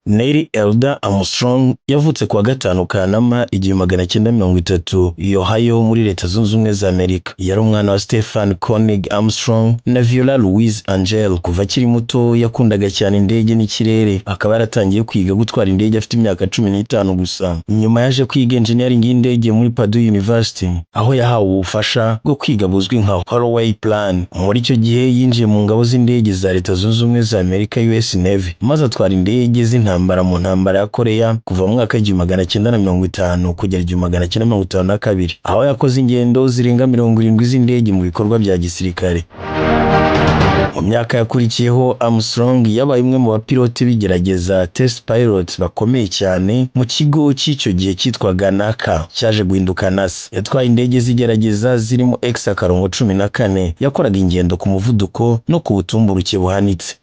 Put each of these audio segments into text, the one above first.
Neil Elder Armstrong yavutse kuwa 5 Kanama 1930 i Ohio muri Leta Zunze Ubumwe za Amerika. Yari umwana wa Stephen Koenig Armstrong na Viola Louise Angel. Kuva akiri muto yakundaga cyane indege n'ikirere, akaba yaratangiye kwiga gutwara indege afite imyaka 15 gusa. Nyuma yaje kwiga engineering y'indege muri Purdue University, aho yahawe ubufasha bwo kwiga buzwi nka Holloway Plan. Muri icyo gihe yinjiye mu ngabo z'indege za Leta Zunze Ubumwe za Amerika US Navy, maze atwara indege z'intambara mu ntambara ya Korea kuva mu mwaka 1950 kugera 1952, aho yakoze ingendo zirenga 70 z'indege mu bikorwa bya gisirikare. Mu myaka yakurikiyeho Armstrong yabaye umwe mu bapiloti bigerageza test pilot bakomeye cyane mu kigo cy'icyo gihe cyitwaga NASA, cyaje guhinduka NASA. Yatwaye indege zigerageza zirimo X-14, yakoraga ingendo ku muvuduko no ku butumburuke buhanitse.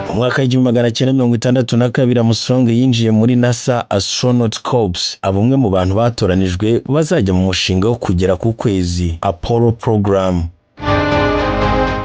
Mu mwaka w'1962 Armstrong yinjiye muri NASA Astronaut Corps, abumwe mu bantu batoranijwe bazajya mu mushinga wo kugera ku kwezi, Apollo Program.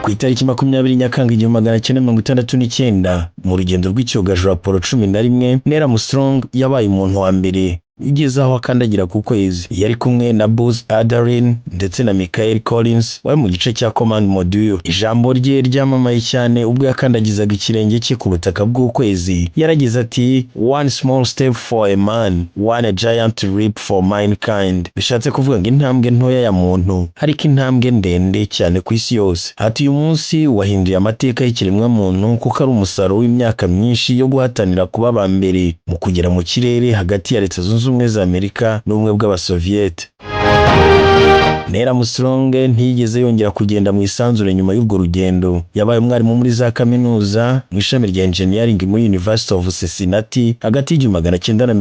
Ku itariki 20 Nyakanga 1969 mu rugendo rw'icyogajuru Apollo 11, Neil Armstrong yabaye umuntu wa mbere igeze aho akandagira ku kwezi. Yari kumwe na Buzz Aldrin ndetse na Michael Collins wari mu gice cya Command Module. Ijambo rye ryamamaye cyane ubwo yakandagizaga ikirenge cye ku butaka bw'ukwezi. Yaragize ati "One small step for a man, one giant leap for mankind." Bishatse kuvuga ngo intambwe ntoya ya muntu ariko intambwe ndende cyane ku isi yose. Ati uyu munsi wahinduye amateka y'ikiremwa muntu kuko ari umusaruro w'imyaka myinshi yo guhatanira kuba aba mbere mu kugera mu kirere hagati ya Leta Zunze Ubumwe za Amerika n'ubumwe bw'Abasoviete. Neil Armstrong ntiyigeze yongera kugenda mu isanzure nyuma y'ubwo rugendo. Yabaye umwarimu muri za kaminuza mu ishami rya engineering muri University of Cincinnati hagati y'1971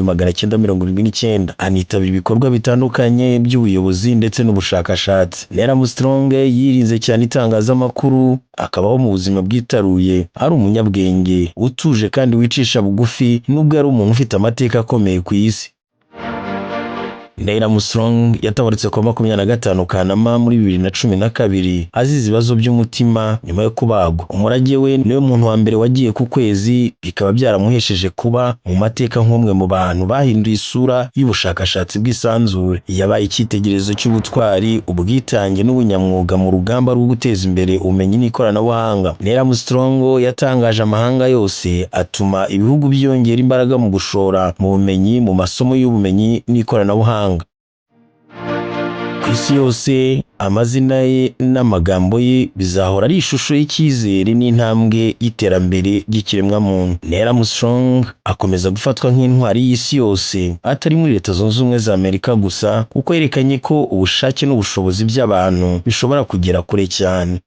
n'1979. Anitabira ibikorwa bitandukanye by'ubuyobozi ndetse n'ubushakashatsi. Neil Armstrong yirinze cyane itangazamakuru, akabaho mu buzima bwitaruye, ari umunyabwenge, utuje kandi wicisha bugufi, nubwo ari umuntu ufite amateka akomeye ku isi. Neil Armstrong yatabarutse ku 25 Kanama muri 2012 azize ibibazo by'umutima nyuma yo kubagwa. Umurage we niwe muntu wa mbere wagiye ku kwezi, bikaba byaramuhesheje kuba mu mateka nk'umwe mu bantu bahinduye isura y'ubushakashatsi bw'isanzure. Yabaye icyitegererezo cy'ubutwari, ubwitange n'ubunyamwuga mu rugamba rwo guteza imbere ubumenyi n'ikoranabuhanga. Neil Armstrong yatangaje amahanga yose, atuma ibihugu byongera imbaraga mu gushora mu bumenyi, mu masomo y'ubumenyi n'ikoranabuhanga. Ku isi yose amazina ye n'amagambo ye bizahora ari ishusho y'icyizere n'intambwe y'iterambere ry'ikiremwa muntu. Neil Armstrong akomeza gufatwa nk'intwari y'isi yose, atari muri Leta Zunze Ubumwe za Amerika gusa, kuko yerekanye ko ubushake n'ubushobozi by'abantu bishobora kugera kure cyane.